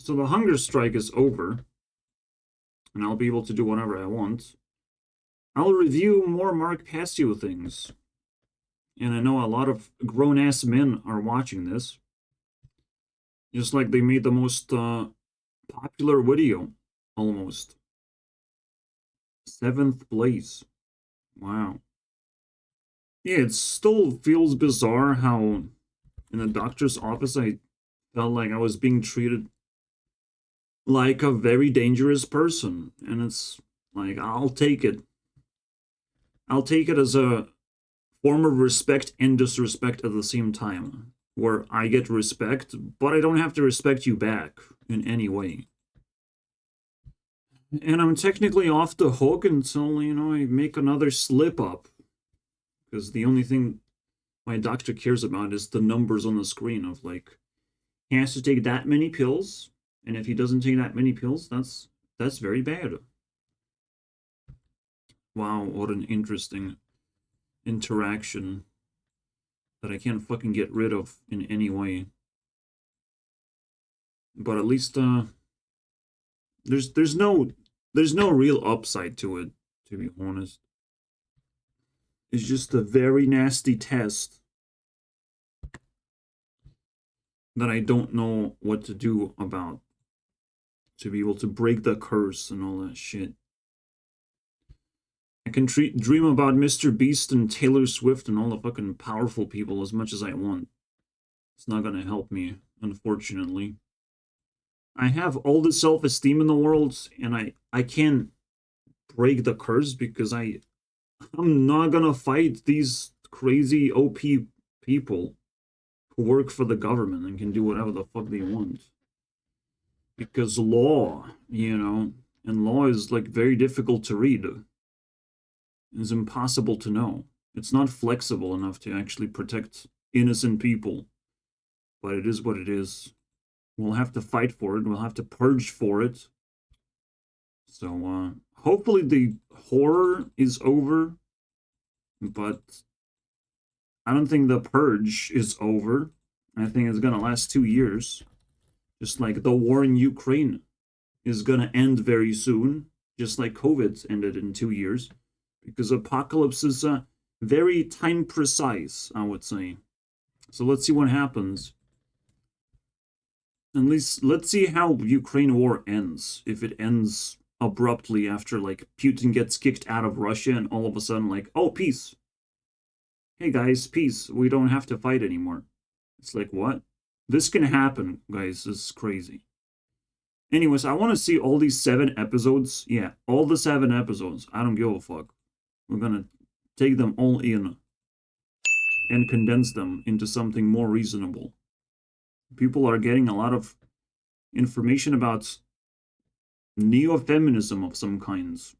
So the hunger strike is over, and I'll be able to do whatever I want. I'll review more Mark Passio things. And I know a lot of grown-ass men are watching this. Just like they made the most popular video, almost. 7th place. Wow. Yeah, it still feels bizarre how in the doctor's office I felt like I was being treated like a very dangerous person. And it's like, I'll take it. I'll take it as a form of respect and disrespect at the same time, where I get respect, but I don't have to respect you back in any way. And I'm technically off the hook until, I make another slip up. Because the only thing my doctor cares about is the numbers on the screen of, like, he has to take that many pills, and if he doesn't take that many pills, that's very bad. Wow, what an interesting interaction that I can't fucking get rid of in any way. But at least there's no real upside to it, to be honest. It's just a very nasty test that I don't know what to do about, to be able to break the curse and all that shit. I can dream about Mr. Beast and Taylor Swift and all the fucking powerful people as much as I want. It's not gonna help me, unfortunately. I have all the self-esteem in the world, and I can't break the curse because I'm not gonna fight these crazy OP people who work for the government and can do whatever the fuck they want. Because law, and law is like very difficult to read. It's impossible to know. It's not flexible enough to actually protect innocent people. But it is what it is. We'll have to fight for it. We'll have to purge for it. So, hopefully the horror is over. But I don't think the purge is over. I think it's gonna last 2 years. Just like the war in Ukraine is gonna end very soon. Just like COVID's ended in 2 years. Because apocalypse is very time precise, I would say. So let's see what happens. At least let's see how Ukraine war ends. If it ends abruptly after like Putin gets kicked out of Russia and all of a sudden like, oh, peace. Hey guys, peace. We don't have to fight anymore. It's like, what? This can happen, guys. This is crazy. Anyways, I want to see all these 7 episodes. Yeah, all the 7 episodes. I don't give a fuck. We're gonna take them all in and condense them into something more reasonable. People are getting a lot of information about neo-feminism of some kinds.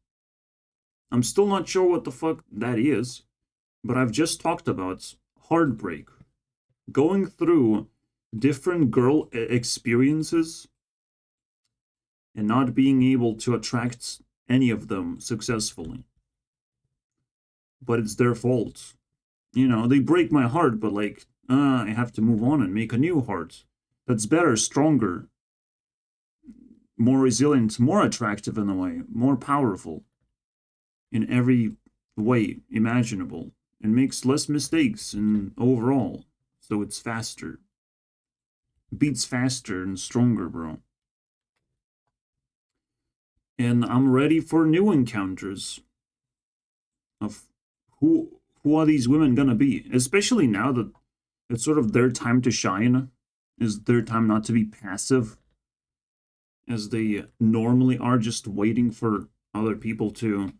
I'm still not sure what the fuck that is, but I've just talked about heartbreak. Going through different girl experiences and not being able to attract any of them successfully. But it's their fault. They break my heart, but like, I have to move on and make a new heart. That's better, stronger, more resilient, more attractive in a way, more powerful in every way imaginable, and makes less mistakes and overall. So it's faster. Beats faster and stronger, bro. And I'm ready for new encounters of who are these women gonna be? Especially now that it's sort of their time to shine. Is their time not to be passive as they normally are, just waiting for other people to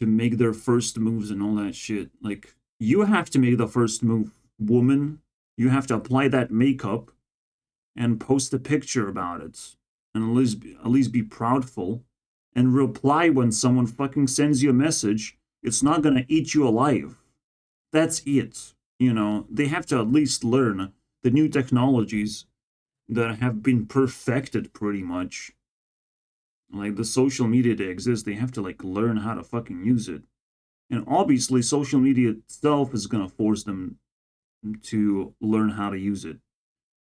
make their first moves and all that shit. Like, you have to make the first move, woman. You have to apply that makeup and post a picture about it. And at least be proudful and reply when someone fucking sends you a message. It's not gonna eat you alive. That's it. They have to at least learn the new technologies that have been perfected pretty much. Like the social media that exists, they have to like learn how to fucking use it. And obviously social media itself is gonna force them to learn how to use it.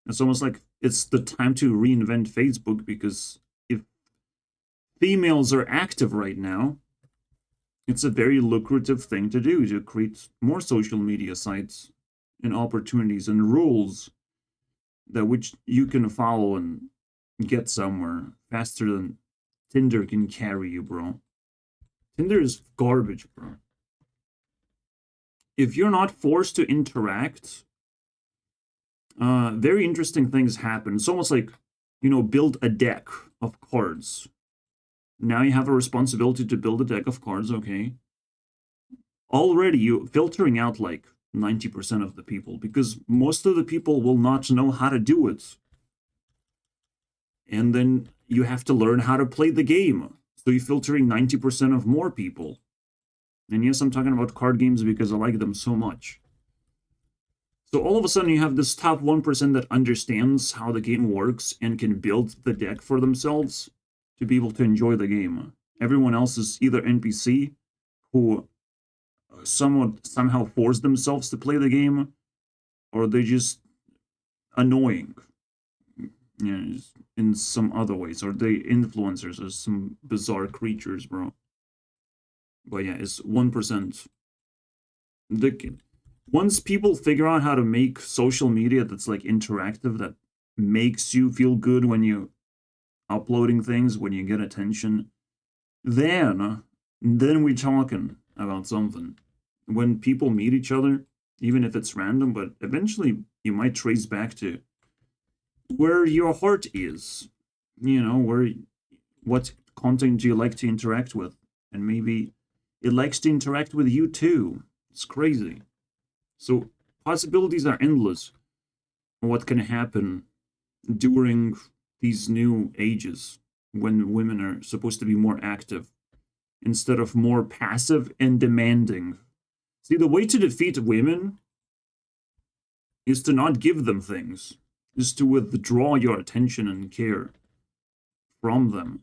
It's almost like it's the time to reinvent Facebook, because if females are active right now, it's a very lucrative thing to do, to create more social media sites and opportunities and rules that which you can follow and get somewhere faster than Tinder can carry you, bro. Tinder is garbage, bro. If you're not forced to interact, very interesting things happen. It's almost like, build a deck of cards. Now you have a responsibility to build a deck of cards, okay? Already you filtering out like 90% of the people, because most of the people will not know how to do it. And then you have to learn how to play the game. So you're filtering 90% of more people. And yes, I'm talking about card games because I like them so much. So all of a sudden you have this top 1% that understands how the game works and can build the deck for themselves to be able to enjoy the game. Everyone else is either NPC who somehow force themselves to play the game, or they're just annoying, in some other ways, or they influencers or some bizarre creatures, bro. But yeah, it's 1%. Once people figure out how to make social media that's like interactive, that makes you feel good when you uploading things, when you get attention, then we're talking about something. When people meet each other, even if it's random, but eventually you might trace back to where your heart is, what content do you like to interact with, and maybe it likes to interact with you too. It's crazy. So possibilities are endless on what can happen during these new ages, when women are supposed to be more active instead of more passive and demanding. See, the way to defeat women is to not give them things, is to withdraw your attention and care from them.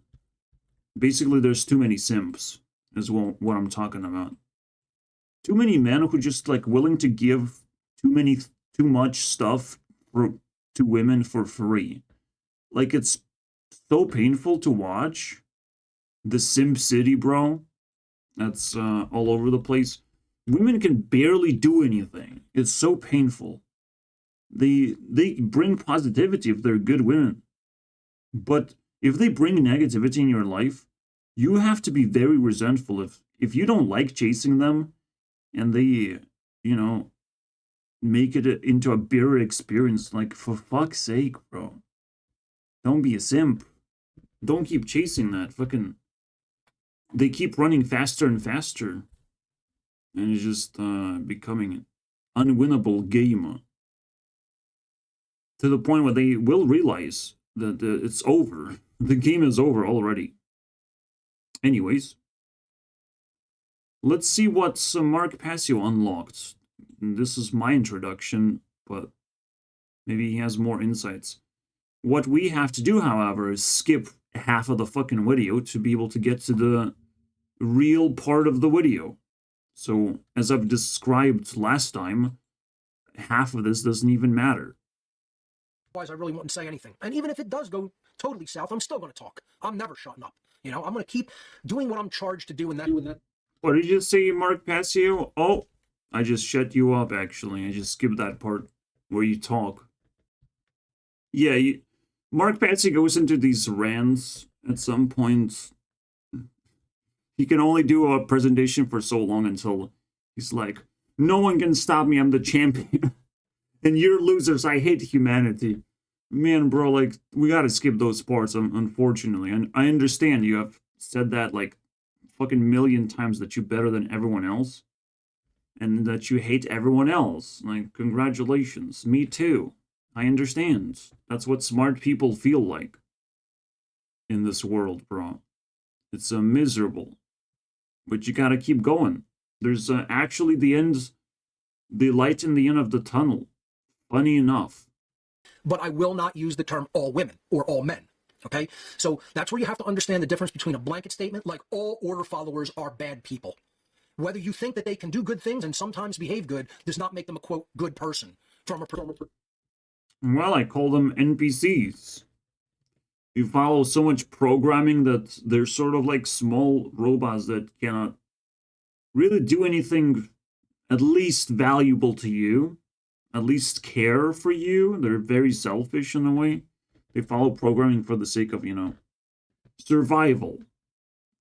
Basically, there's too many simps, is what I'm talking about. Too many men who just like willing to give too much stuff to women for free. Like, it's so painful to watch. The Simp City, bro. That's all over the place. Women can barely do anything. It's so painful. They bring positivity if they're good women. But if they bring negativity in your life, you have to be very resentful. If you don't like chasing them, and they, make it into a bitter experience, like, for fuck's sake, bro. Don't be a simp. Don't keep chasing that. Fucking, they keep running faster and faster. And it's just becoming an unwinnable game. To the point where they will realize that it's over. The game is over already. Anyways, let's see what Mark Passio unlocked. This is my introduction, but maybe he has more insights. What we have to do, however, is skip half of the fucking video to be able to get to the real part of the video. So, as I've described last time, half of this doesn't even matter. Otherwise, I really wouldn't say anything. And even if it does go totally south, I'm still going to talk. I'm never shutting up. I'm going to keep doing what I'm charged to do, and that. What did you say, Mark Passio? Oh, I just shut you up, actually. I just skipped that part where you talk. Yeah, Mark Passio goes into these rants at some point. He can only do a presentation for so long until he's like, no one can stop me, I'm the champion. And you're losers, I hate humanity. Man, bro, like, we gotta skip those parts, unfortunately. And I understand you have said that, like, fucking million times, that you're better than everyone else. And that you hate everyone else. Like, congratulations. Me too. I understand. That's what smart people feel like in this world, bro. It's miserable. But you gotta keep going. There's actually the light in the end of the tunnel. Funny enough. But I will not use the term all women or all men. Okay? So that's where you have to understand the difference between a blanket statement like all order followers are bad people. Whether you think that they can do good things and sometimes behave good does not make them a, quote, good person. Well, I call them NPCs. You follow so much programming that they're sort of like small robots that cannot really do anything at least valuable to you, at least care for you. They're very selfish in a way. They follow programming for the sake of, survival,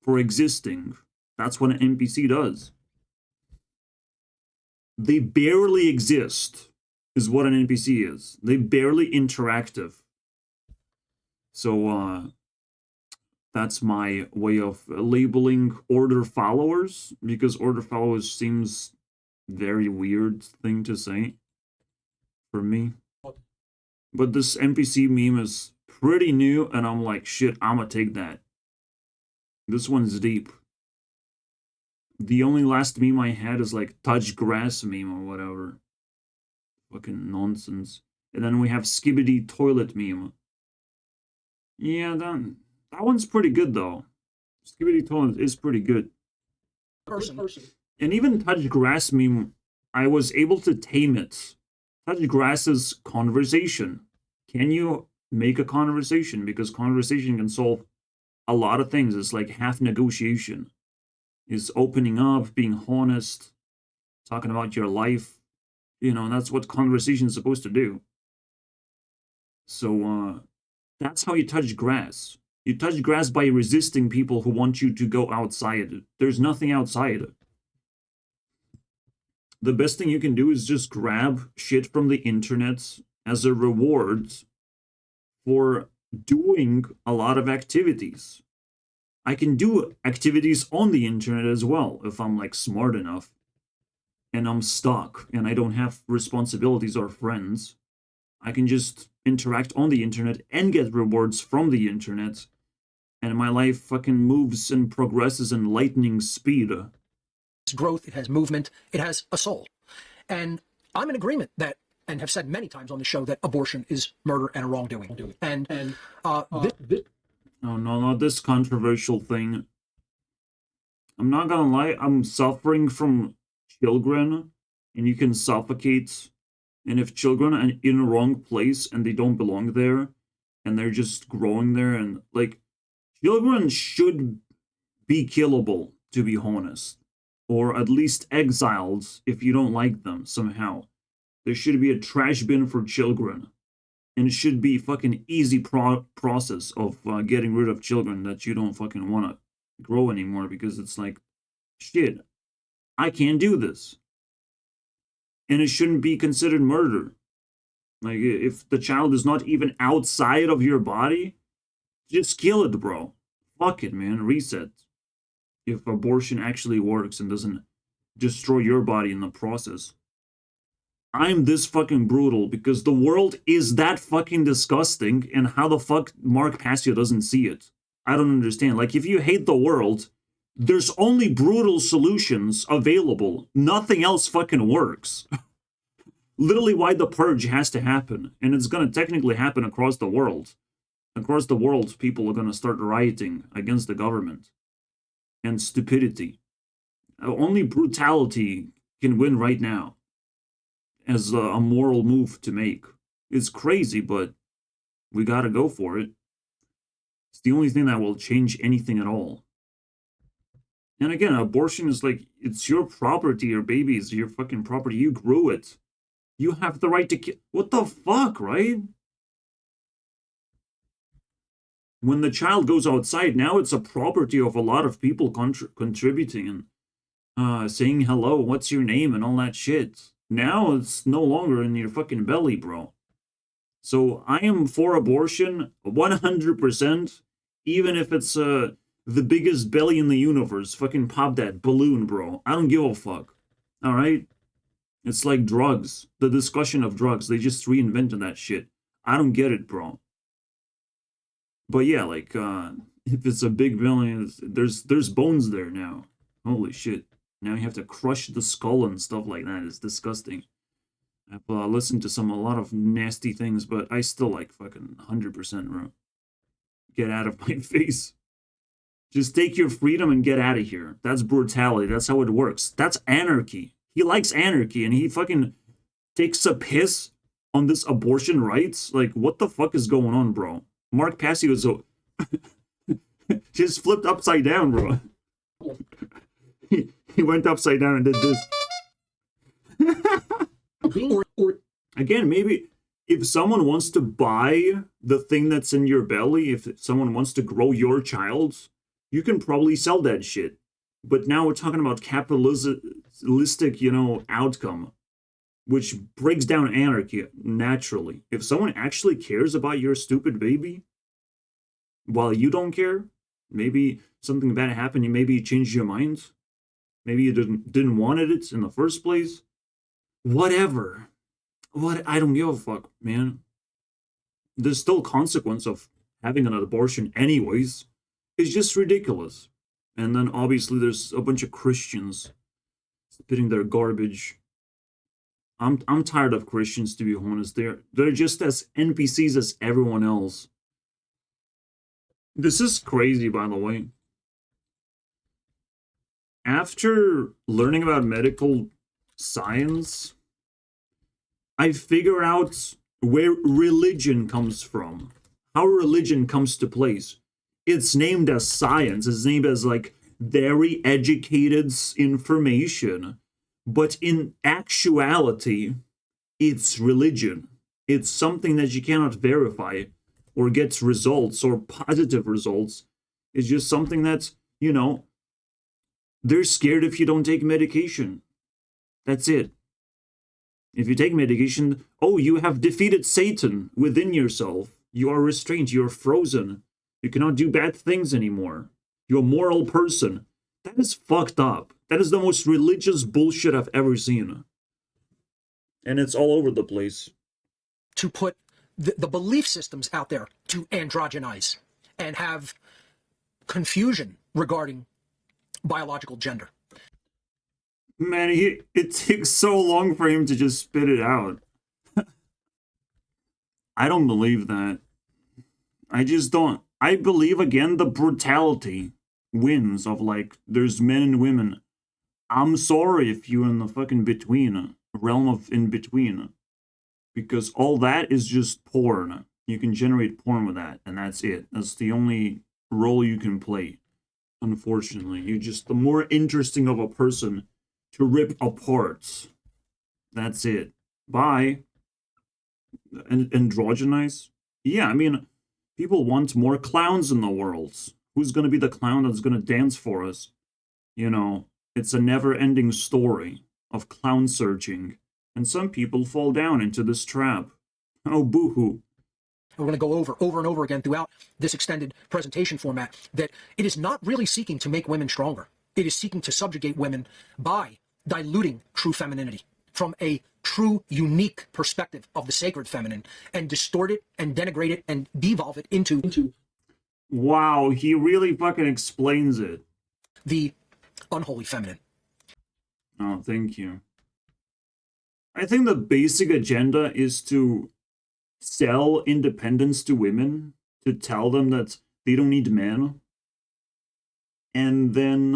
for existing. That's what an NPC does. They barely exist, is what an NPC is. They barely interactive. So, that's my way of labeling order followers, because order followers seems very weird thing to say for me. But this NPC meme is pretty new, and I'm like, shit, I'ma take that. This one's deep. The only last meme I had is like touch grass meme or whatever. Fucking nonsense. And then we have Skibbity toilet meme. Yeah, that one's pretty good though. Skibbity toilet is pretty good. Person. And even touch grass meme, I was able to tame it. Touch grass is conversation. Can you make a conversation? Because conversation can solve a lot of things. It's like half negotiation. Is opening up, being honest, talking about your life. That's what conversation is supposed to do. So, that's how you touch grass. You touch grass by resisting people who want you to go outside. There's nothing outside. The best thing you can do is just grab shit from the internet as a reward for doing a lot of activities. I can do activities on the internet as well if I'm like smart enough and I'm stuck and I don't have responsibilities or friends. I can just interact on the internet and get rewards from the internet, and my life fucking moves and progresses in lightning speed. It's growth, it has movement, it has a soul. And I'm in agreement that, and have said many times on the show, that abortion is murder and a wrongdoing. Oh no, not this controversial thing. I'm not gonna lie, I'm suffering from children, and you can suffocate. And if children are in the wrong place and they don't belong there, and they're just growing there, and like, children should be killable, to be honest. Or at least exiled if you don't like them somehow. There should be a trash bin for children. And it should be fucking easy process of getting rid of children that you don't fucking want to grow anymore, because it's like, shit, I can't do this. And it shouldn't be considered murder. Like, if the child is not even outside of your body, just kill it, bro. Fuck it, man. Reset. If abortion actually works and doesn't destroy your body in the process. I'm this fucking brutal because the world is that fucking disgusting, and how the fuck Mark Passio doesn't see it? I don't understand. Like, if you hate the world, there's only brutal solutions available. Nothing else fucking works. Literally why the purge has to happen, and it's gonna technically happen across the world. Across the world, people are gonna start rioting against the government. And stupidity. Only brutality can win right now as a moral move to make. It's crazy, but we gotta go for it. It's the only thing that will change anything at all. And again, abortion is like, it's your property, your baby is your fucking property. You grew it. You have the right to kill. What the fuck, right? When the child goes outside, now it's a property of a lot of people contributing and saying hello, what's your name, and all that shit. Now it's no longer in your fucking belly, bro. So I am for abortion 100%, even if it's the biggest belly in the universe. Fucking pop that balloon, bro. I don't give a fuck. All right? It's like drugs. The discussion of drugs. They just reinvented that shit. I don't get it, bro. But yeah, like, if it's a big belly, there's bones there now. Holy shit. Now you have to crush the skull and stuff like that. It's disgusting. I've listened to a lot of nasty things, but I still like fucking 100%, bro. Get out of my face. Just take your freedom and get out of here. That's brutality. That's how it works. That's anarchy. He likes anarchy, and he fucking takes a piss on this abortion rights. Like, what the fuck is going on, bro? Mark Passio is so just flipped upside down, bro. He went upside down and did this. Or again, maybe if someone wants to buy the thing that's in your belly, if someone wants to grow your child, you can probably sell that shit. But now we're talking about capitalistic, outcome, which breaks down anarchy naturally. If someone actually cares about your stupid baby, while you don't care, maybe something bad happened, maybe you changed your mind. Maybe you didn't want it in the first place. Whatever. I don't give a fuck, man. There's still consequence of having an abortion anyways. It's just ridiculous. And then obviously there's a bunch of Christians spitting their garbage. I'm tired of Christians, to be honest. They're just as NPCs as everyone else. This is crazy, by the way. After learning about medical science, I figure out where religion comes from, how religion comes to place. It's named as science, it's named as like very educated information, but in actuality, it's religion. It's something that you cannot verify or get results or positive results. It's just something that's, they're scared if you don't take medication. That's it. If you take medication, oh, you have defeated Satan within yourself. You are restrained. You are frozen. You cannot do bad things anymore. You're a moral person. That is fucked up. That is the most religious bullshit I've ever seen. And it's all over the place. To put the belief systems out there to androgynize and have confusion regarding biological gender. Man, it takes so long for him to just spit it out. I don't believe that. I just don't. I believe, again, the brutality wins of, like, there's men and women. I'm sorry if you're in the fucking between, realm of in between. Because all that is just porn. You can generate porn with that, and that's it. That's the only role you can play. Unfortunately, you're just the more interesting of a person to rip apart. That's it. Bye. And androgynize? Yeah, I mean, people want more clowns in the world. Who's gonna be the clown that's gonna dance for us? It's a never-ending story of clown searching. And some people fall down into this trap. Oh, boo-hoo. We're going to go over and over again throughout this extended presentation format that it is not really seeking to make women stronger. It is seeking to subjugate women by diluting true femininity from a true, unique perspective of the sacred feminine and distort it and denigrate it and devolve it into Wow, he really fucking explains it. The unholy feminine. Oh, thank you. I think the basic agenda is to sell independence to women, to tell them that they don't need men. And then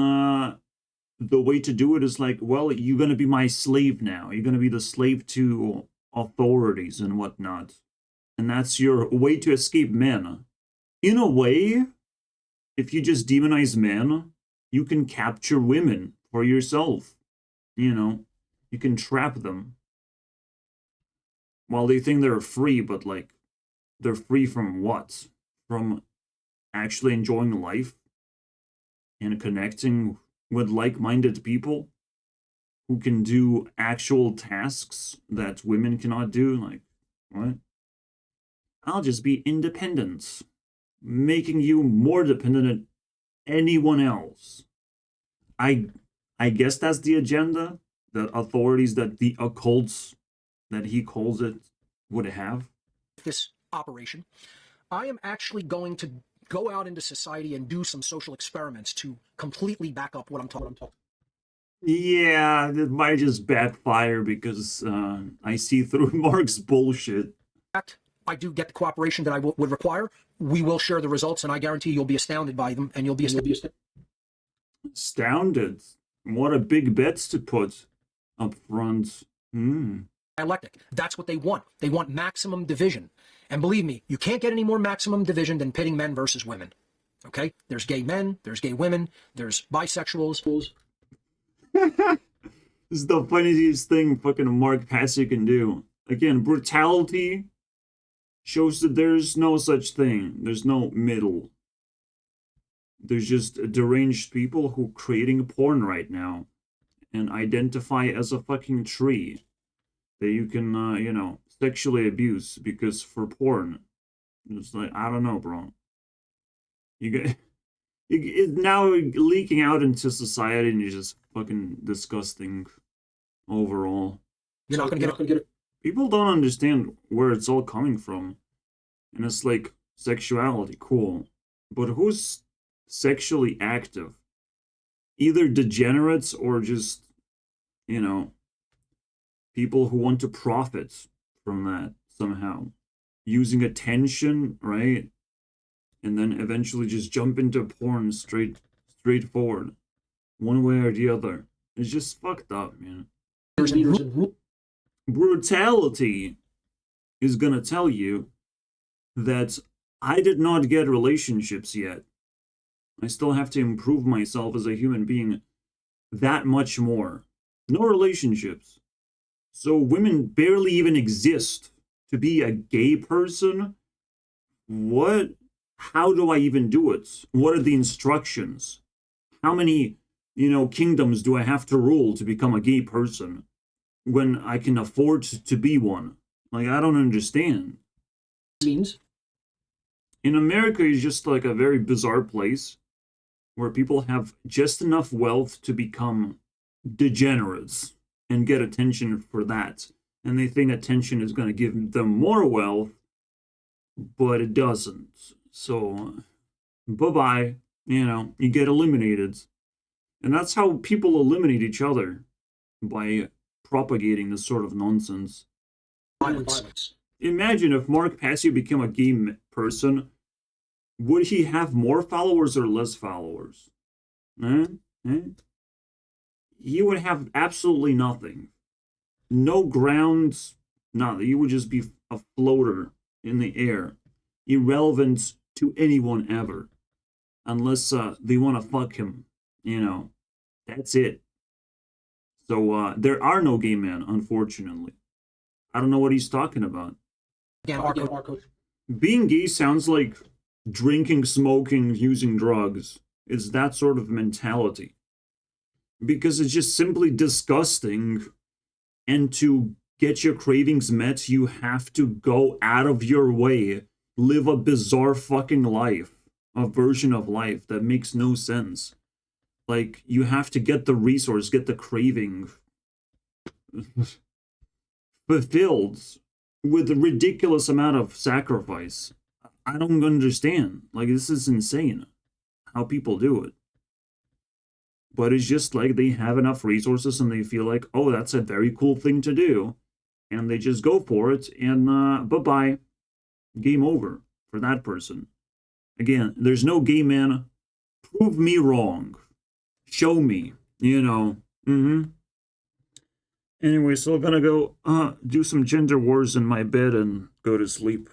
the way to do it is like, well, you're going to be my slave now. You're going to be the slave to authorities and whatnot. And that's your way to escape men. In a way, if you just demonize men, you can capture women for yourself. You can trap them. While they think they're free, but like, they're free from what? From actually enjoying life and connecting with like-minded people who can do actual tasks that women cannot do. Like, what? I'll just be independent, making you more dependent than anyone else. I guess that's the agenda the authorities that the occults that he calls it would have. This operation, I am actually going to go out into society and do some social experiments to completely back up what I'm talking about. Yeah, it might just backfire because I see through Mark's bullshit. In fact, I do get the cooperation that I would require. We will share the results, and I guarantee you'll be astounded by them, and you'll be astounded. Astounded. What a big bets to put up front. dialectic. That's what they want. They want maximum division. And believe me, you can't get any more maximum division than pitting men versus women. Okay? There's gay men, there's gay women, there's bisexuals. This is the funniest thing fucking Mark Passio can do. Again, brutality shows that there's no such thing. There's no middle. There's just deranged people who creating porn right now and identify as a fucking tree that you can, you know, sexually abuse because for porn. It's like, I don't know, bro. You get it now leaking out into society and you're just fucking disgusting overall. You're not gonna get it. People don't understand where it's all coming from. And it's like sexuality, cool. But who's sexually active? Either degenerates or just, you know, people who want to profit from that somehow. Using attention, right? And then eventually just jump into porn straightforward. One way or the other. It's just fucked up, man. Brutality is gonna tell you that I did not get relationships yet. I still have to improve myself as a human being that much more. No relationships. So women barely even exist. To be a gay person? What? How do I even do it? What are the instructions? How many, you know, kingdoms do I have to rule to become a gay person when I can afford to be one? Like, I don't understand. Means In America is just like a very bizarre place where people have just enough wealth to become degenerates and get attention for that. And they think attention is going to give them more wealth, but it doesn't. So, bye-bye. You know, you get eliminated. And that's how people eliminate each other, by propagating this sort of nonsense. violence. Imagine if Mark Passio became a gay person, would he have more followers or less followers? Eh? Eh? He would have absolutely nothing. No grounds, nothing. He would just be a floater in the air, irrelevant to anyone ever, unless they want to fuck him. You know, that's it. So there are no gay men, unfortunately. I don't know what he's talking about. Again, Being gay sounds like drinking, smoking, using drugs. It's that sort of mentality. Because it's just simply disgusting. And to get your cravings met, you have to go out of your way, live a bizarre fucking life, a version of life that makes no sense. Like, you have to get the resource, get the craving fulfilled with a ridiculous amount of sacrifice. I don't understand. Like, this is insane how people do it. But it's just like they have enough resources and they feel like, oh, that's a very cool thing to do. And they just go for it and bye-bye. Game over for that person. Again, there's no gay man. Prove me wrong. Show me, you know. Anyway, so I'm gonna go do some gender wars in my bed and go to sleep.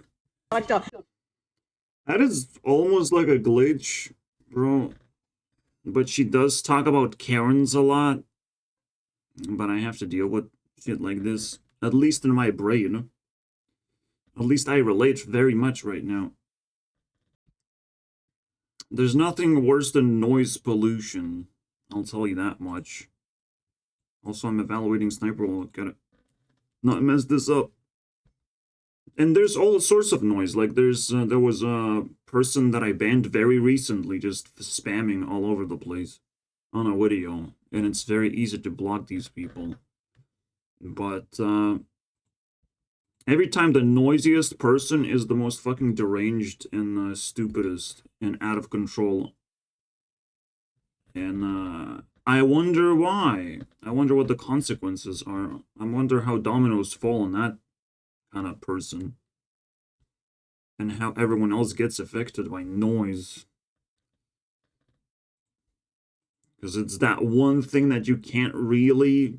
That is almost like a glitch, bro. But she does talk about Karens a lot. But I have to deal with shit like this. At least in my brain. At least I relate very much right now. There's nothing worse than noise pollution. I'll tell you that much. Also, I'm evaluating sniper. Gotta not mess this up. And there's all sorts of noise. Like there was a person that I banned very recently just spamming all over the place on a video, and it's very easy to block these people. But every time the noisiest person is the most fucking deranged and stupidest and out of control. And I wonder why. I wonder what the consequences are. I wonder how dominoes fall on that kind of person. And how everyone else gets affected by noise. Because it's that one thing that you can't really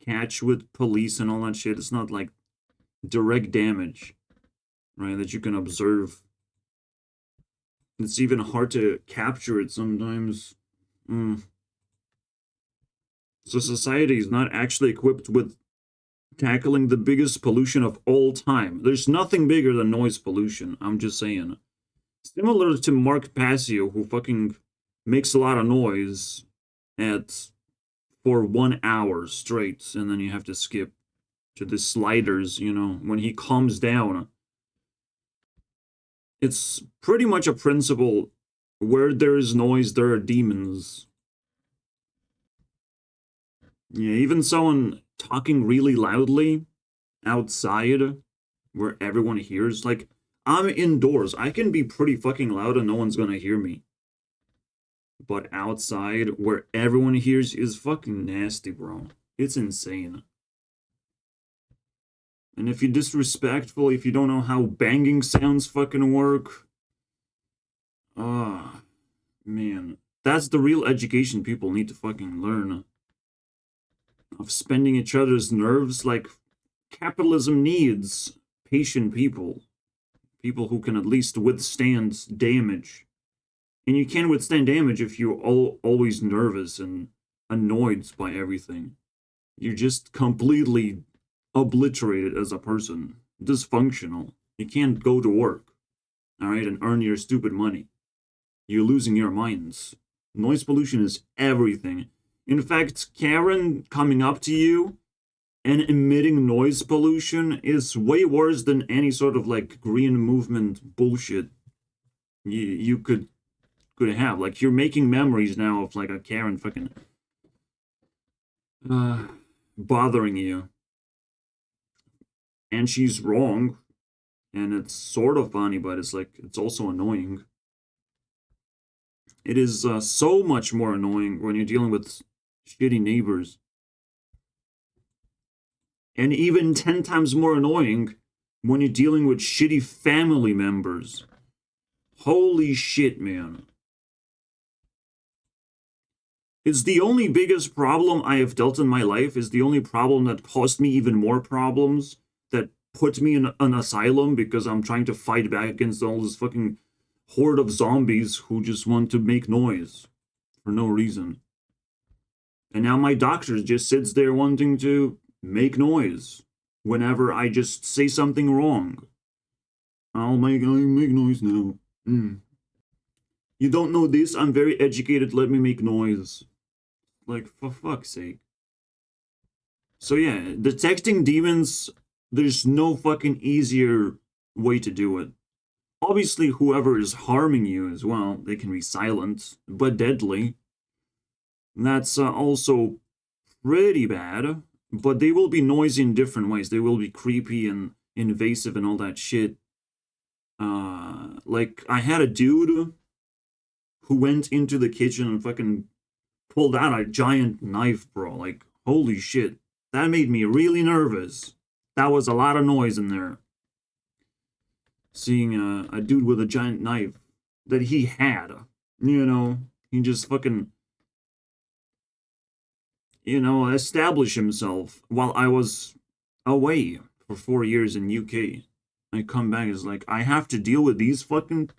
catch with police and all that shit. It's not like direct damage, right, that you can observe. It's even hard to capture it sometimes. So society is not actually equipped with tackling the biggest pollution of all time. There's nothing bigger than noise pollution, I'm just saying. Similar to Mark Passio, who fucking makes a lot of noise for 1 hour straight, and then you have to skip to the sliders, you know, when he calms down. It's pretty much a principle: where there is noise, there are demons. Yeah, even someone talking really loudly outside where everyone hears, like, I'm indoors, I can be pretty fucking loud and no one's gonna hear me. But outside where everyone hears is fucking nasty, bro. It's insane. And if you're disrespectful, if you don't know how banging sounds fucking work, man, that's the real education people need to fucking learn. Of spending each other's nerves. Like, capitalism needs patient people. People who can at least withstand damage. And you can't withstand damage if you're always nervous and annoyed by everything. You're just completely obliterated as a person. Dysfunctional. You can't go to work, alright, and earn your stupid money. You're losing your minds. Noise pollution is everything. In fact, Karen coming up to you and emitting noise pollution is way worse than any sort of like green movement bullshit you could have. Like, you're making memories now of like a Karen fucking bothering you. And she's wrong. And it's sort of funny, but it's like, it's also annoying. It is so much more annoying when you're dealing with shitty neighbors. And even 10 times more annoying when you're dealing with shitty family members. Holy shit, man. It's the only biggest problem I have dealt in my life, is the only problem that caused me even more problems, that put me in an asylum because I'm trying to fight back against all this fucking horde of zombies who just want to make noise for no reason. And now my doctor just sits there wanting to make noise whenever I just say something wrong. I'll make noise now. You don't know this? I'm very educated, let me make noise. Like, for fuck's sake. So yeah, detecting demons, there's no fucking easier way to do it. Obviously, whoever is harming you as well, they can be silent, but deadly. That's also pretty bad, but they will be noisy in different ways. They will be creepy and invasive and all that shit. Like, I had a dude who went into the kitchen and fucking pulled out a giant knife, bro. Like, holy shit. That made me really nervous. That was a lot of noise in there. Seeing a dude with a giant knife that he had, you know, he just fucking, you know, establish himself while I was away for 4 years in UK. I come back, it's like, I have to deal with these fucking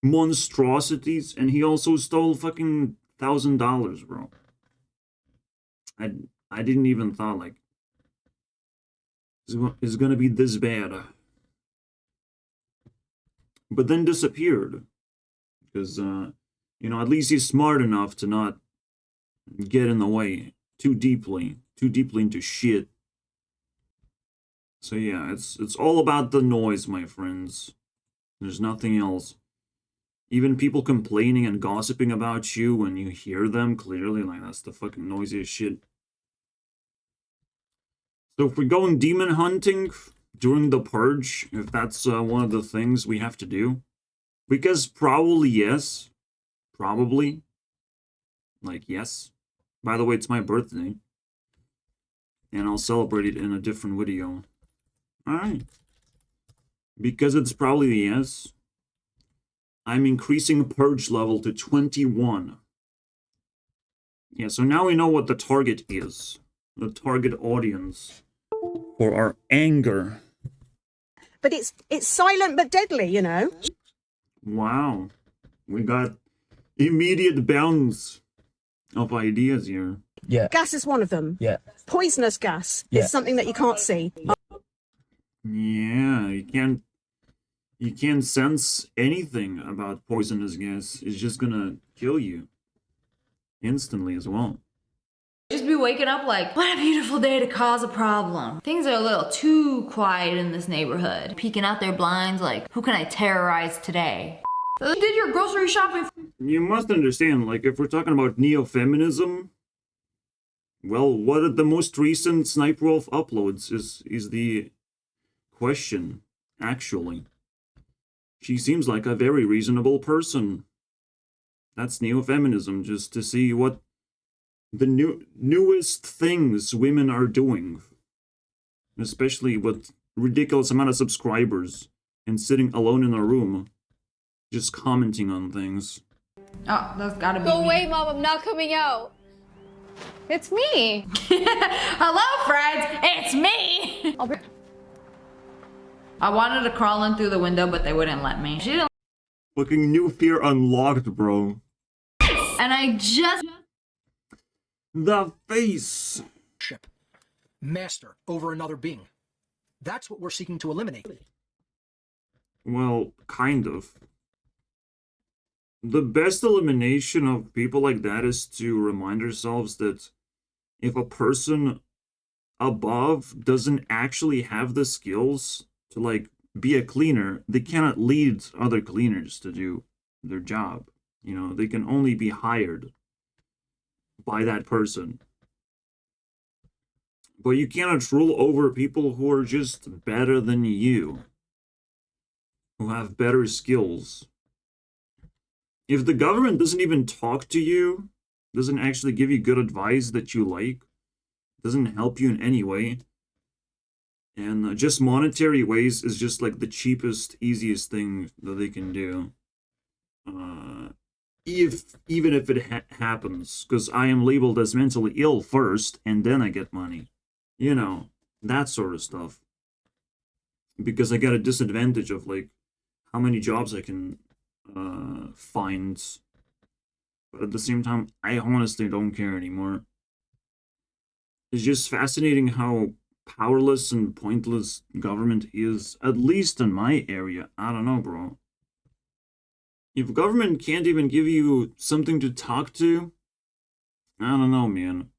monstrosities, and he also stole fucking $1,000, bro. I didn't even thought, like, it's gonna be this bad. But then disappeared. Because, you know, at least he's smart enough to not get in the way too deeply into shit. So yeah, it's all about the noise, my friends. There's nothing else. Even people complaining and gossiping about you when you hear them clearly, like, that's the fucking noisiest shit. So if we're going demon hunting during the purge, if that's one of the things we have to do, because probably yes, probably, like, yes. By the way, it's my birthday, and I'll celebrate it in a different video. Alright. Because it's probably yes, I'm increasing purge level to 21. Yeah, so now we know what the target is. the target audience for our anger. But it's silent but deadly, you know. Wow. We got immediate bounds of ideas here. Yeah. Gas is one of them. Yeah. Poisonous gas Yeah. is something that you can't see. Yeah, you can't sense anything about poisonous gas. It's just gonna kill you instantly as well. Just be waking up like, what a beautiful day to cause a problem. Things are a little too quiet in this neighborhood. Peeking out their blinds like, who can I terrorize today? You did your grocery shopping. You must understand, like, if we're talking about neo-feminism, well, what are the most recent Sniper Wolf uploads is the question, actually. She seems like a very reasonable person. That's neo-feminism, just to see what the newest things women are doing. Especially with ridiculous amount of subscribers and sitting alone in a room, just commenting on things. Oh, that's gotta be Go me. away, Mom. I'm not coming out. It's me. Hello, friends. It's me. I wanted to crawl in through the window, but they wouldn't let me. She didn't. Fucking new fear unlocked, bro. And I just. The face. Master over another being. That's what we're seeking to eliminate. Well, kind of. The best elimination of people like that is to remind ourselves that if a person above doesn't actually have the skills to, like, be a cleaner, they cannot lead other cleaners to do their job. You know, they can only be hired by that person. But you cannot rule over people who are just better than you, who have better skills. If the government doesn't even talk to you, doesn't actually give you good advice that you like, doesn't help you in any way, and just monetary ways is just like the cheapest, easiest thing that they can do. Even if it happens, because I am labeled as mentally ill first, and then I get money. You know, that sort of stuff. Because I get a disadvantage of, like, how many jobs I can find. But at the same time, I honestly don't care anymore. It's just fascinating how powerless and pointless government is, at least in my area. I don't know, bro. If government can't even give you something to talk to, I don't know, man.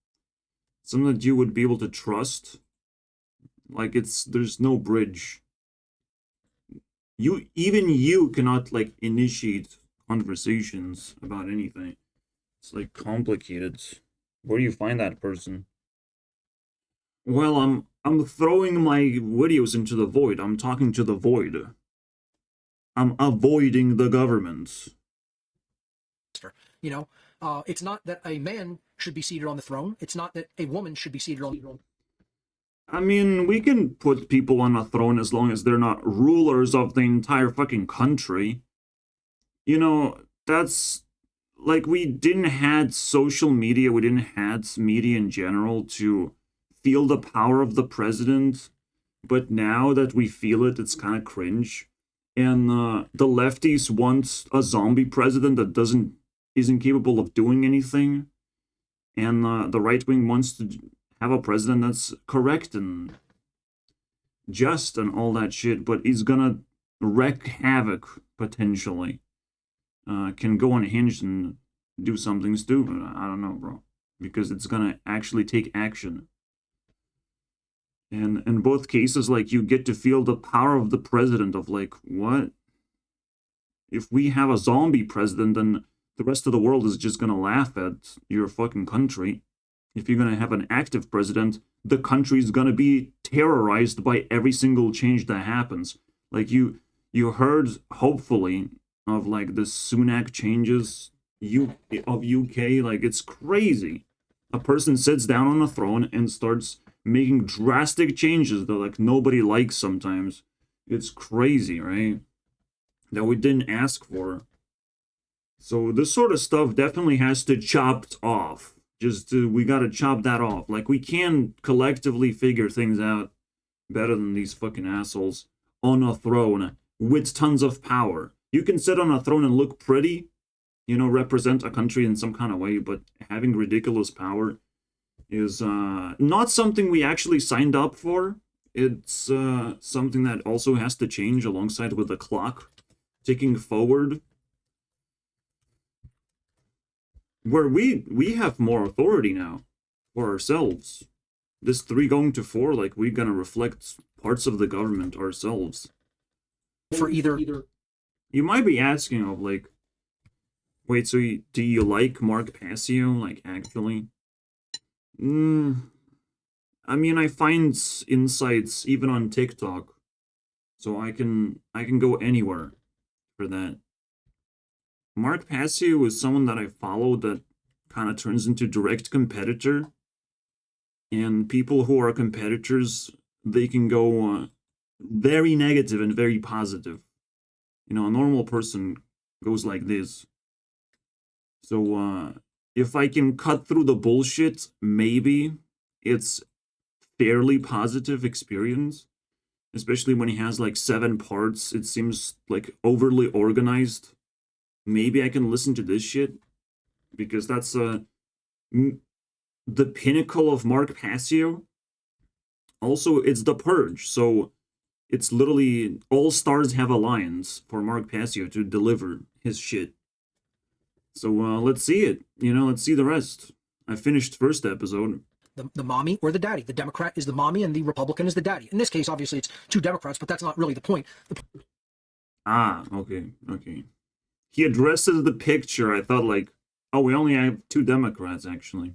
Something that you would be able to trust. Like, there's no bridge. Even you cannot, like, initiate conversations about anything. It's, like, complicated. Where do you find that person? Well, I'm throwing my videos into the void. I'm talking to the void. I'm avoiding the government. You know, it's not that a man should be seated on the throne. It's not that a woman should be seated on the throne. I mean, we can put people on a throne as long as they're not rulers of the entire fucking country. You know, that's like, we didn't had social media, we didn't had media in general to feel the power of the president, but now that we feel it, it's kind of cringe. And the lefties want a zombie president that isn't capable of doing anything, and the right wing wants to have a president that's correct and just and all that shit, but he's gonna wreak havoc potentially. Can go unhinged and do something stupid. I don't know, bro, because it's gonna actually take action. And in both cases, like, you get to feel the power of the president of, like, what? If we have a zombie president, then the rest of the world is just gonna laugh at your fucking country. If you're gonna have an active president, the country's gonna be terrorized by every single change that happens. Like, you heard, hopefully, of, like, the Sunak changes of UK. Like, it's crazy. A person sits down on a throne and starts making drastic changes that, like, nobody likes sometimes. It's crazy, right? That we didn't ask for. So this sort of stuff definitely has to chopped off. Just we gotta chop that off. Like, we can collectively figure things out better than these fucking assholes on a throne with tons of power. You can sit on a throne and look pretty, you know, represent a country in some kind of way, but having ridiculous power is not something we actually signed up for. It's something that also has to change alongside with the clock ticking forward, where we have more authority now for ourselves. This 3 going to 4, like, we're gonna reflect parts of the government ourselves. For either. You might be asking of, like, wait, so do you like Mark Passio, like, actually? I mean, I find insights even on TikTok, so I can go anywhere for that. Mark Passio is someone that I follow that kind of turns into direct competitor, and people who are competitors, they can go very negative and very positive. You know, a normal person goes like this. So if I can cut through the bullshit, maybe it's fairly positive experience, especially when he has like 7 parts. It seems like overly organized. Maybe I can listen to this shit, because that's the pinnacle of Mark Passio. Also, it's the Purge, so it's literally all stars have alliance for Mark Passio to deliver his shit. So let's see it. You know, let's see the rest. I finished first episode. The mommy or the daddy. The Democrat is the mommy and the Republican is the daddy. In this case, obviously, it's 2 Democrats, but that's not really the point. Okay. He addresses the picture. I thought, like, oh, we only have 2 Democrats, actually.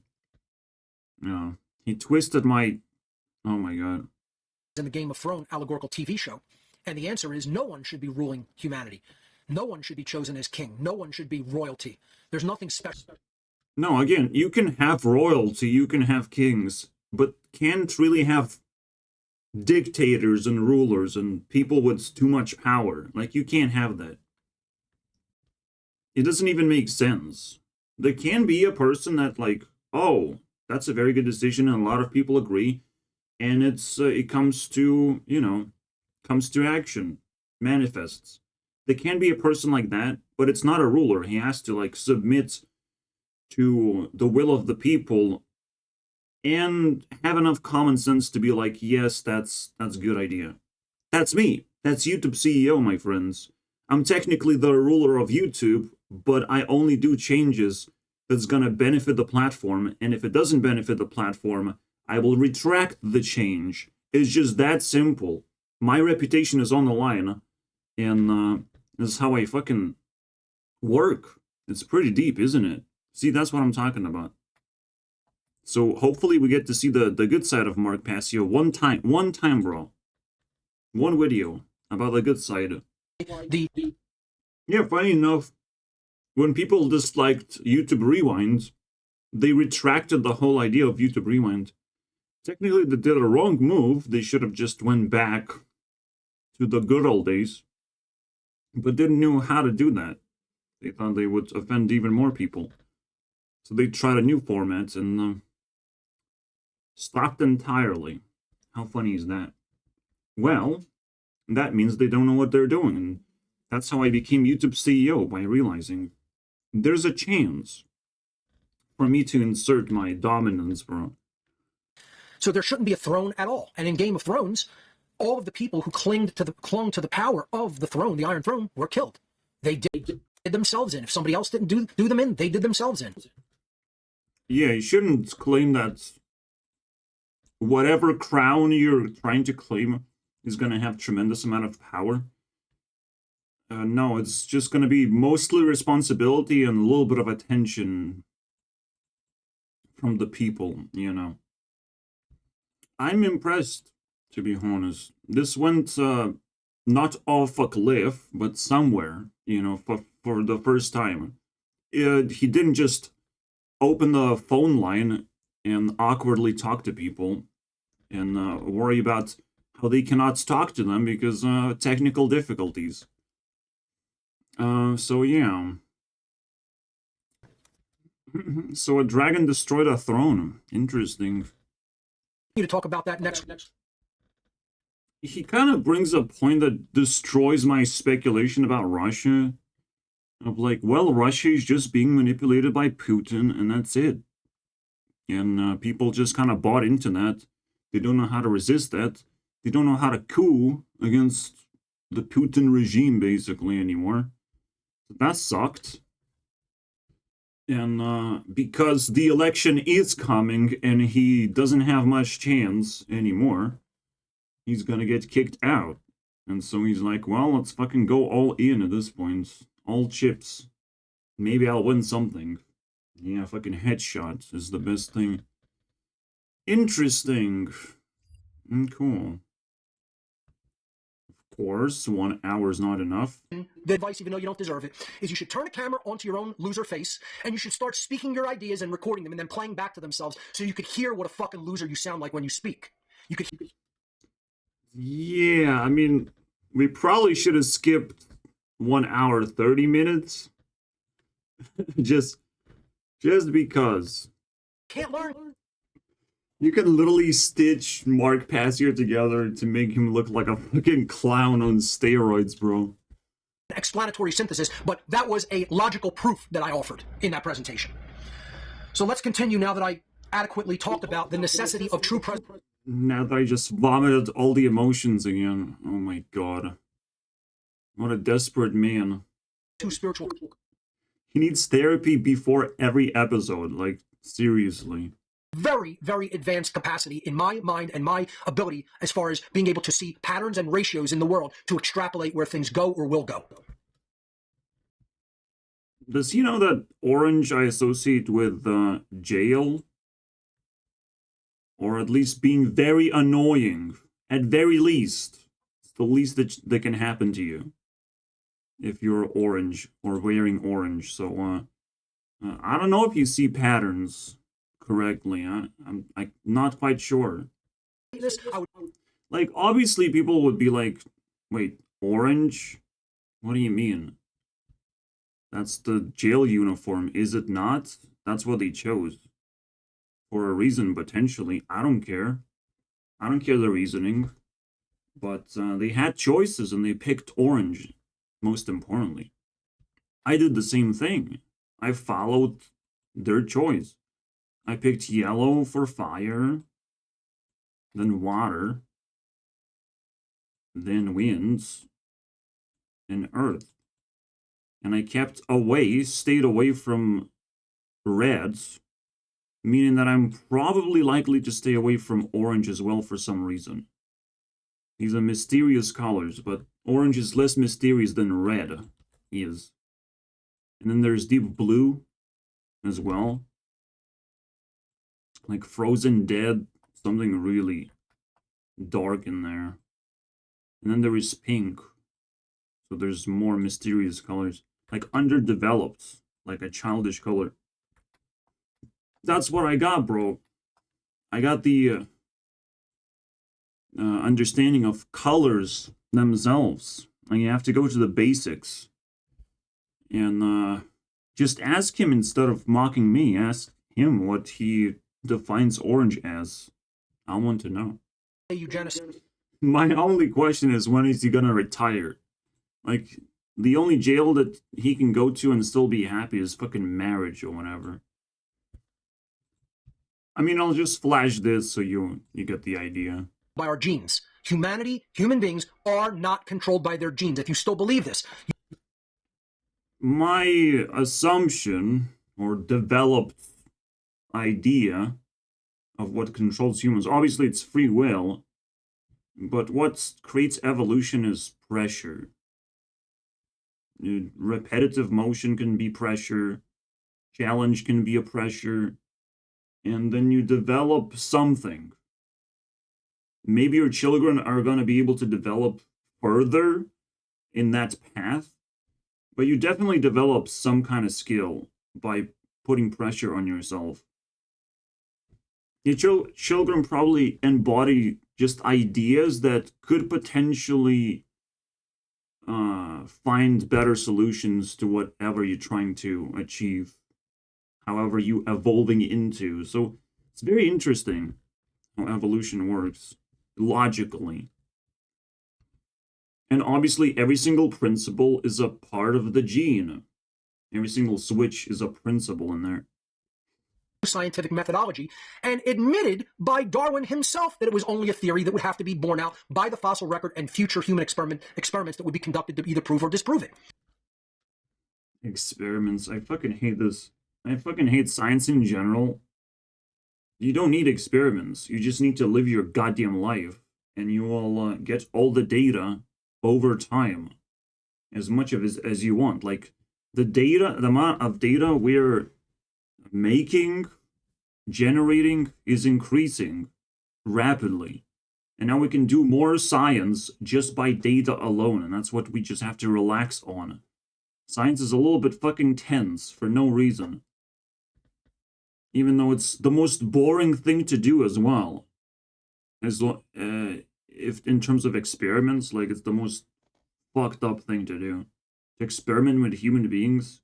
No. He twisted my... Oh my god. In the Game of Thrones allegorical TV show. And the answer is no one should be ruling humanity. No one should be chosen as king. No one should be royalty. There's nothing special. No, again, you can have royalty, you can have kings, but can't really have dictators and rulers and people with too much power. Like, you can't have that. It doesn't even make sense. There can be a person that, like, oh, that's a very good decision and a lot of people agree, and it comes to, you know, comes to action, manifests. There can be a person like that, but it's not a ruler. He has to, like, submit to the will of the people and have enough common sense to be like, yes, that's a good idea. That's me. That's YouTube CEO, my friends. I'm technically the ruler of YouTube, but I only do changes that's gonna benefit the platform, and if it doesn't benefit the platform, I will retract the change. It's just that simple. My reputation is on the line, and this is how I fucking work. It's pretty deep, isn't it? See, that's what I'm talking about. So hopefully we get to see the good side of Mark Passio one time, bro. One video about the good side. Yeah, funny enough, when people disliked YouTube Rewind, they retracted the whole idea of YouTube Rewind. Technically, they did a wrong move. They should have just went back to the good old days, but didn't know how to do that. They thought they would offend even more people. So they tried a new format and stopped entirely. How funny is that? Well, that means they don't know what they're doing. And that's how I became YouTube CEO, by realizing there's a chance for me to insert my dominance, bro. So there shouldn't be a throne at all. And in Game of Thrones, all of the people who clung to the power of the throne, the Iron Throne, were killed. They did themselves in. If somebody else didn't do them in, they did themselves in. Yeah, you shouldn't claim that whatever crown you're trying to claim is going to have tremendous amount of power. No, it's just going to be mostly responsibility and a little bit of attention from the people, you know. I'm impressed, to be honest. This went not off a cliff, but somewhere, you know, for the first time. He didn't just open the phone line and awkwardly talk to people and worry about how they cannot talk to them because technical difficulties. So yeah. So a dragon destroyed a throne. Interesting. To talk about that next. He kind of brings a point that destroys my speculation about Russia. Of like, well, Russia is just being manipulated by Putin, and that's it. And people just kind of bought into that. They don't know how to resist that. They don't know how to coup against the Putin regime, basically, anymore. That sucked. And because the election is coming and he doesn't have much chance anymore, he's gonna get kicked out. And so he's like, well, let's fucking go all in at this point. All chips. Maybe I'll win something. Yeah, fucking headshot is the best thing. Interesting. Cool. Of course, 1 hour is not enough. The advice, even though you don't deserve it, is you should turn a camera onto your own loser face, and you should start speaking your ideas and recording them and then playing back to themselves so you could hear what a fucking loser you sound like when you speak. You could. Yeah, I mean, we probably should have skipped 1 hour 30 minutes. just because. Can't learn. You can literally stitch Mark Passio together to make him look like a fucking clown on steroids, bro. Explanatory synthesis, but that was a logical proof that I offered in that presentation. So let's continue now that I adequately talked about the necessity of true presence. Now that I just vomited all the emotions again. Oh my god. What a desperate man. To spiritual. He needs therapy before every episode, like, seriously. Very, very advanced capacity in my mind and my ability as far as being able to see patterns and ratios in the world to extrapolate where things go or will go. Does he know that orange I associate with jail? Or at least being very annoying. At very least. It's the least that can happen to you. If you're orange or wearing orange. So, I don't know if you see patterns correctly. I'm not quite sure. Like, obviously people would be like, wait, orange? What do you mean? That's the jail uniform, is it not? That's what they chose. For a reason, potentially. I don't care. I don't care the reasoning. But they had choices and they picked orange, most importantly. I did the same thing. I followed their choice. I picked yellow for fire, then water, then winds, and earth. And I stayed away from reds, meaning that I'm probably likely to stay away from orange as well for some reason. These are mysterious colors, but orange is less mysterious than red is. And then there's deep blue as well. Like Frozen Dead, something really dark in there. And then there is pink. So there's more mysterious colors. Like underdeveloped, like a childish color. That's what I got, bro. I got the understanding of colors themselves. And you have to go to the basics. And just ask him instead of mocking me. Ask him what he defines orange as. I want to know. My only question is, when is he gonna retire? Like, the only jail that he can go to and still be happy is fucking marriage or whatever. I mean, I'll just flash this so you get the idea. By our genes. Humanity, human beings, are not controlled by their genes. If you still believe this. My assumption, or developed idea of what controls humans, obviously it's free will, but what creates evolution is pressure. Repetitive motion can be pressure, challenge can be a pressure, and then you develop something. Maybe your children are going to be able to develop further in that path, but you definitely develop some kind of skill by putting pressure on yourself. Your children probably embody just ideas that could potentially find better solutions to whatever you're trying to achieve. however you evolving into. So it's very interesting how evolution works logically. And obviously, every single principle is a part of the gene. Every single switch is a principle in there. Scientific methodology, and admitted by Darwin himself that it was only a theory that would have to be borne out by the fossil record and future human experiments that would be conducted to either prove or disprove it. Experiments. I fucking hate this. I fucking hate science in general. You don't need experiments. You just need to live your goddamn life, and you will get all the data over time, as much of it as you want. Like the amount of data we're making, generating is increasing rapidly. And now we can do more science just by data alone, and that's what we just have to relax on. Science is a little bit fucking tense for no reason. Even though it's the most boring thing to do as well. If in terms of experiments, like it's the most fucked up thing to do. To experiment with human beings.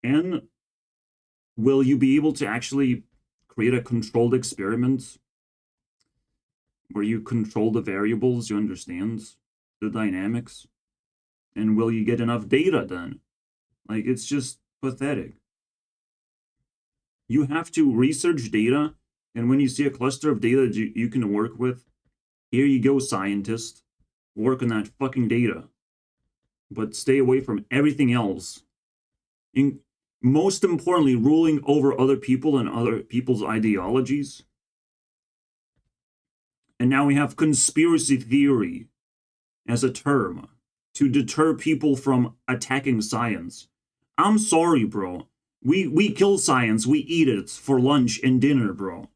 And will you be able to actually create a controlled experiment where you control the variables, you understand the dynamics? And will you get enough data then? Like, it's just pathetic. You have to research data, and when you see a cluster of data that you can work with, here you go, scientist. Work on that fucking data. But stay away from everything else. Most importantly, ruling over other people and other people's ideologies. And now we have conspiracy theory as a term to deter people from attacking science. I'm sorry, bro. We kill science, we eat it for lunch and dinner, bro.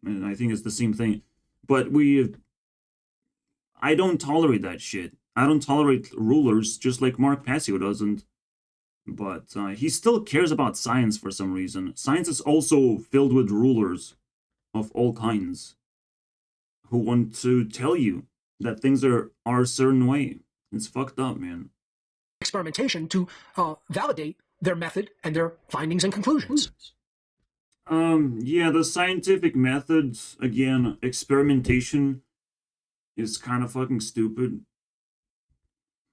And I think it's the same thing. But I don't tolerate that shit. I don't tolerate rulers, just like Mark Passio doesn't. But he still cares about science for some reason. Science is also filled with rulers of all kinds who want to tell you that things are a certain way. It's fucked up, man. Experimentation to validate their method and their findings and conclusions. Yeah, the scientific methods, again, experimentation is kind of fucking stupid.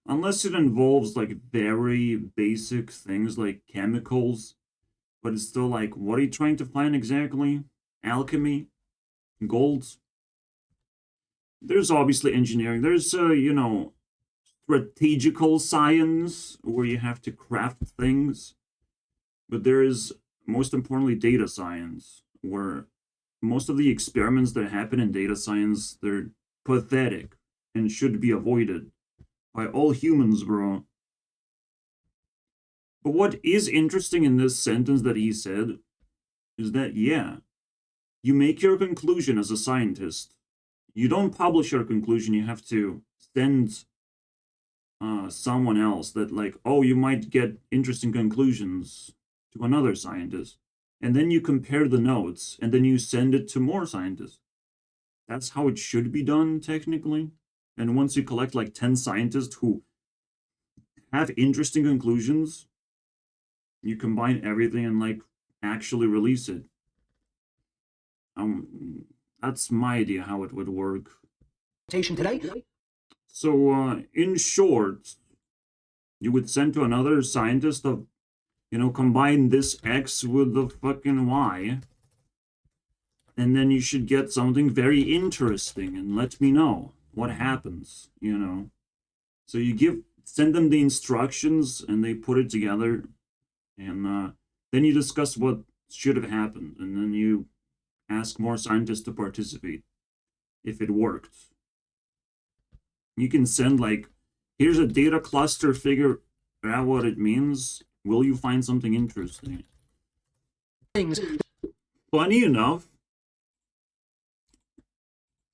Unless it involves, like, very basic things like chemicals, but it's still like, what are you trying to find exactly? Alchemy? Gold? There's obviously engineering. There's, strategical science, where you have to craft things. But there is, most importantly, data science, where most of the experiments that happen in data science, they're pathetic and should be avoided by all humans, bro. But what is interesting in this sentence that he said is that, yeah, you make your conclusion as a scientist. You don't publish your conclusion, you have to send someone else that, like, oh, you might get interesting conclusions to another scientist. And then you compare the notes, and then you send it to more scientists. That's how it should be done, technically. And once you collect like 10 scientists who have interesting conclusions, you combine everything and like actually release it. That's my idea how it would work. Today. So, in short, you would send to another scientist of, combine this X with the fucking Y. And then you should get something very interesting and let me know what happens, So you send them the instructions and they put it together. And then you discuss what should have happened. And then you ask more scientists to participate if it worked. You can send like, here's a data cluster, figure out what it means. Will you find something interesting? Things. Funny enough,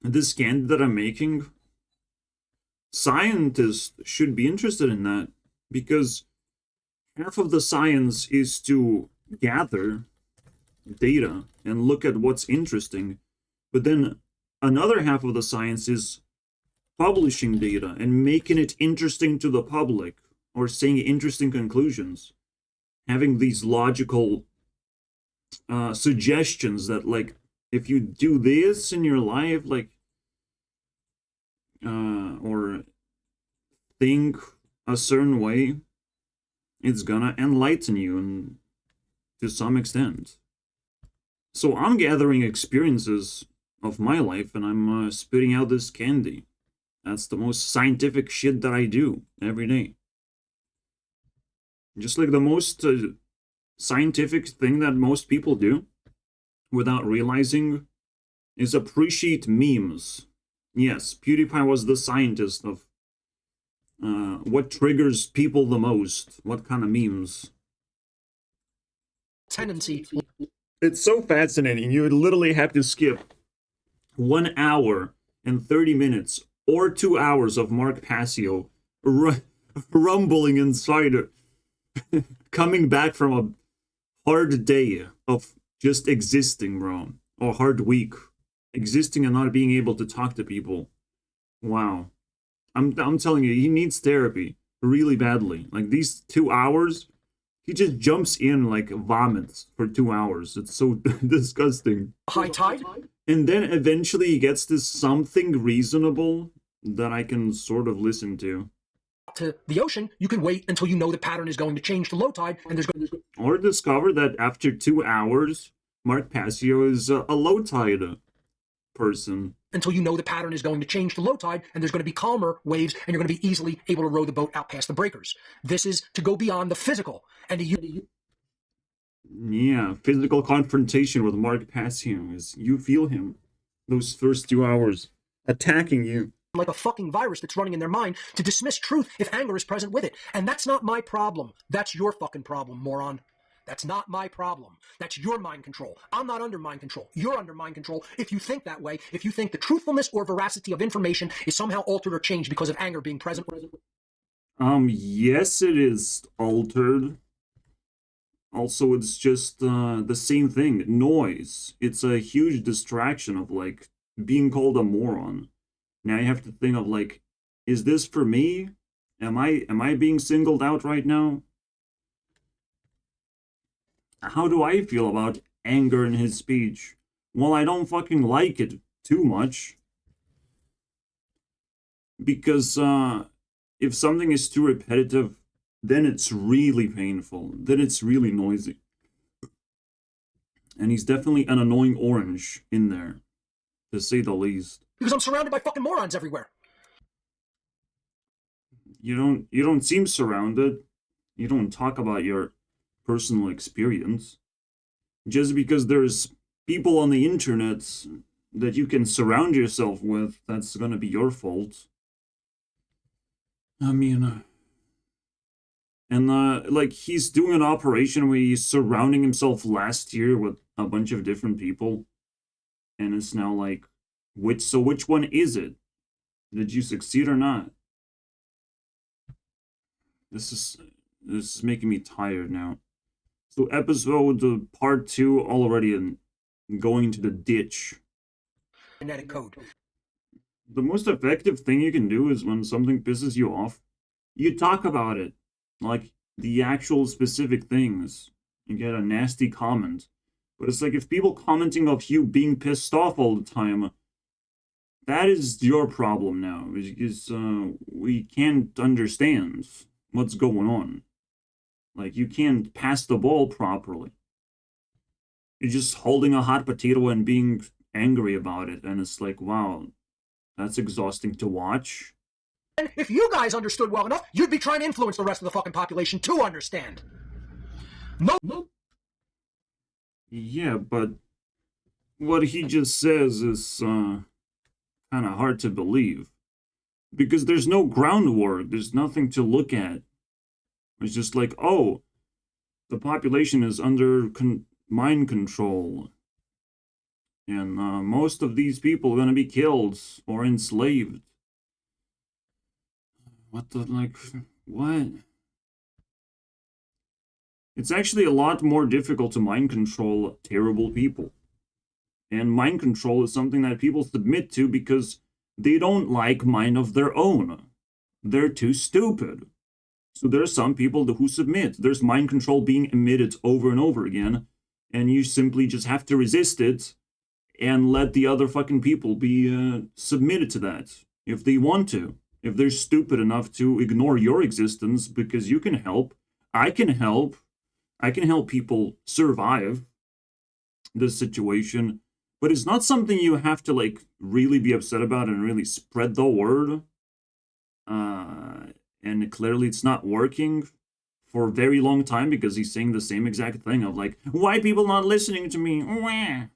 this candidate that I'm making, scientists should be interested in that because half of the science is to gather data and look at what's interesting, but then another half of the science is publishing data and making it interesting to the public or saying interesting conclusions, having these logical suggestions that, like, if you do this in your life, like, or think a certain way, it's gonna enlighten you and to some extent. So I'm gathering experiences of my life and I'm spitting out this candy. That's the most scientific shit that I do every day. Just like the most scientific thing that most people do without realizing is appreciate memes. Yes, PewDiePie was the scientist of what triggers people the most, what kind of memes. Tendency. It's so fascinating. You would literally have to skip 1 hour and 30 minutes or 2 hours of Mark Passio rumbling inside, coming back from a hard day of just existing, bro. Or hard week. Existing and not being able to talk to people. Wow. I'm telling you, he needs therapy really badly. Like these 2 hours, he just jumps in like vomits for 2 hours. It's so disgusting. High tide. And then eventually he gets to something reasonable that I can sort of listen to. To the ocean, you can wait until you know the pattern is going to change to low tide, and there's going to... Or discover that after 2 hours, Mark Passio is a low tide person. Until you know the pattern is going to change to low tide, and there's going to be calmer waves, and you're going to be easily able to row the boat out past the breakers. This is to go beyond the physical, and to Yeah, physical confrontation with Mark Passio is you feel him those first 2 hours attacking you. like a fucking virus that's running in their mind to dismiss truth if anger is present with it. And that's not my problem. That's your fucking problem, moron. That's not my problem. That's your mind control. I'm not under mind control. You're under mind control if you think that way, if you think the truthfulness or veracity of information is somehow altered or changed because of anger being present. Yes, it is altered. Also, it's just the same thing. Noise. It's a huge distraction of, like, being called a moron. Now you have to think of, like, is this for me? Am I being singled out right now? How do I feel about anger in his speech? Well, I don't fucking like it too much. Because if something is too repetitive, then it's really painful. Then it's really noisy. And he's definitely an annoying orange in there, to say the least. Because I'm surrounded by fucking morons everywhere. You don't seem surrounded. You don't talk about your personal experience. Just because there's people on the internet that you can surround yourself with, that's gonna be your fault. I mean, and like he's doing an operation where he's surrounding himself last year with a bunch of different people, and it's now like, which one is it? Did you succeed or not? This is making me tired now. So episode part 2 already in going to the ditch. Genetic code. The most effective thing you can do is when something pisses you off, you talk about it. Like the actual specific things. You get a nasty comment. But it's like if people commenting of you being pissed off all the time, that is your problem now. Because we can't understand what's going on. Like, you can't pass the ball properly. You're just holding a hot potato and being angry about it. And it's like, wow, that's exhausting to watch. And if you guys understood well enough, you'd be trying to influence the rest of the fucking population to understand. No. Yeah, but what he just says is kind of hard to believe. Because there's no groundwork. There's nothing to look at. It's just like, oh, the population is under mind control. And most of these people are going to be killed or enslaved. What the, like, what? It's actually a lot more difficult to mind control terrible people. And mind control is something that people submit to because they don't like mind of their own. They're too stupid. So there are some people who submit. There's mind control being emitted over and over again and you simply just have to resist it and let the other fucking people be submitted to that if they want to. If they're stupid enough to ignore your existence because you can help, I can help. I can help people survive this situation, but it's not something you have to like really be upset about and really spread the word. And clearly it's not working for a very long time because he's saying the same exact thing of like, why people not listening to me? Wah.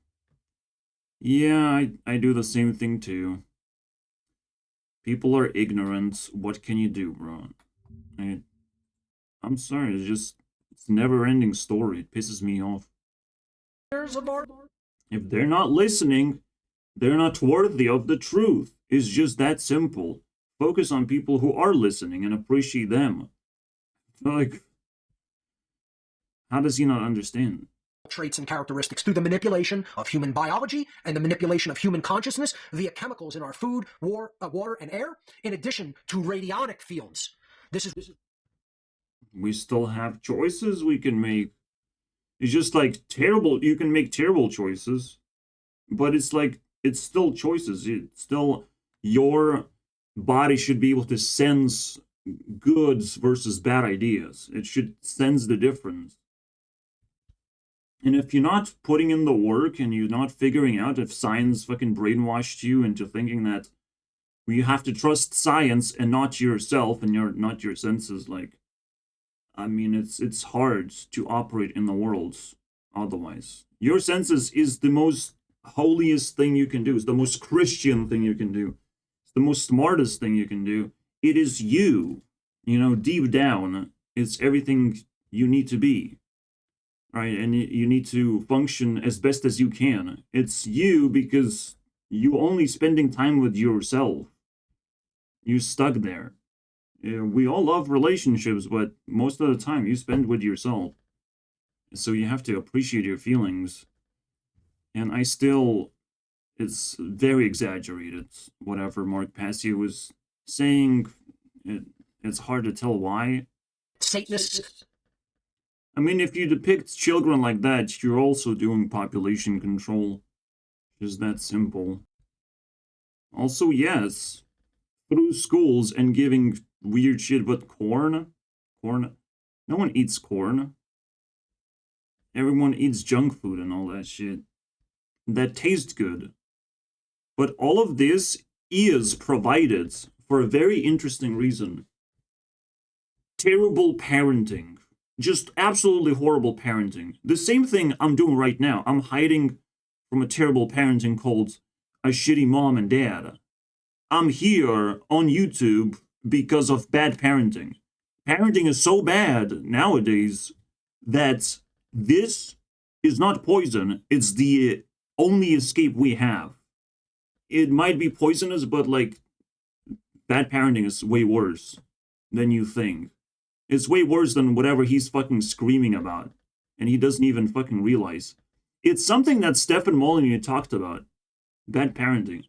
Yeah, I do the same thing too. People are ignorant. What can you do, bro? I'm sorry, it's a never-ending story. It pisses me off. If they're not listening, they're not worthy of the truth. It's just that simple. Focus on people who are listening and appreciate them. Like, how does he not understand? Traits and characteristics through the manipulation of human biology and the manipulation of human consciousness via chemicals in our food, water, and air, in addition to radionic fields. We still have choices we can make. It's just like terrible. You can make terrible choices, but it's like it's still choices. It's still your body should be able to sense goods versus bad ideas. It should sense the difference. And if you're not putting in the work and you're not figuring out if science fucking brainwashed you into thinking that you have to trust science and not yourself and not your senses, like, I mean, it's hard to operate in the world otherwise. Your senses is the most holiest thing you can do. It's the most Christian thing you can do. It's the most smartest thing you can do. It is you. You know, deep down, it's everything you need to be. Right? And you need to function as best as you can. It's you because you only spending time with yourself. You stuck there. We all love relationships, but most of the time you spend with yourself. So you have to appreciate your feelings. And it's very exaggerated, whatever Mark Passio was saying. It's hard to tell why. Satanists. I mean, if you depict children like that, you're also doing population control. Just that simple. Also, yes, through schools and giving weird shit, but corn? No one eats corn. Everyone eats junk food and all that shit. That tastes good. But all of this is provided for a very interesting reason. Terrible parenting. Just absolutely horrible parenting. The same thing I'm doing right now. I'm hiding from a terrible parenting called a shitty mom and dad. I'm here on YouTube because of bad parenting. Parenting is so bad nowadays that this is not poison. It's the only escape we have. It might be poisonous, but like bad parenting is way worse than you think. It's way worse than whatever he's fucking screaming about. And he doesn't even fucking realize. It's something that Stefan Molyneux talked about. Bad parenting.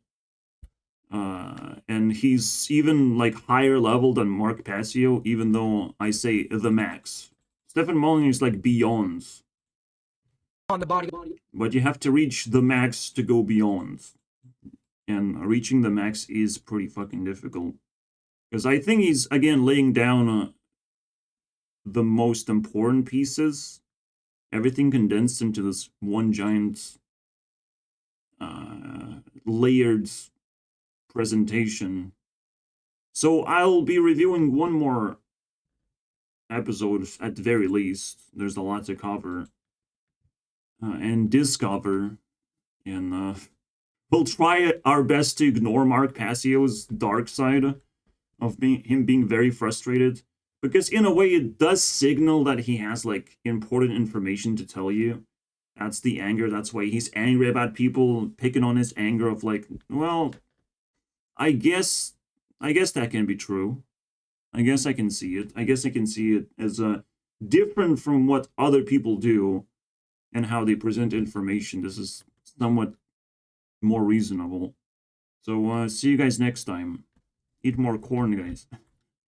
And he's even like higher level than Mark Passio, even though I say the max. Stefan Molyneux is like beyond. On the body. But you have to reach the max to go beyond. And reaching the max is pretty fucking difficult. Because I think he's, again, laying down the most important pieces. Everything condensed into this one giant layered presentation. So I'll be reviewing one more episode at the very least. There's a lot to cover and discover. And we'll try our best to ignore Mark Passio's dark side of him being very frustrated. Because in a way, it does signal that he has, like, important information to tell you. That's the anger. That's why he's angry about people picking on his anger of, like, well, I guess that can be true. I guess I can see it. I guess I can see it as different from what other people do and how they present information. This is somewhat more reasonable. So, see you guys next time. Eat more corn, guys.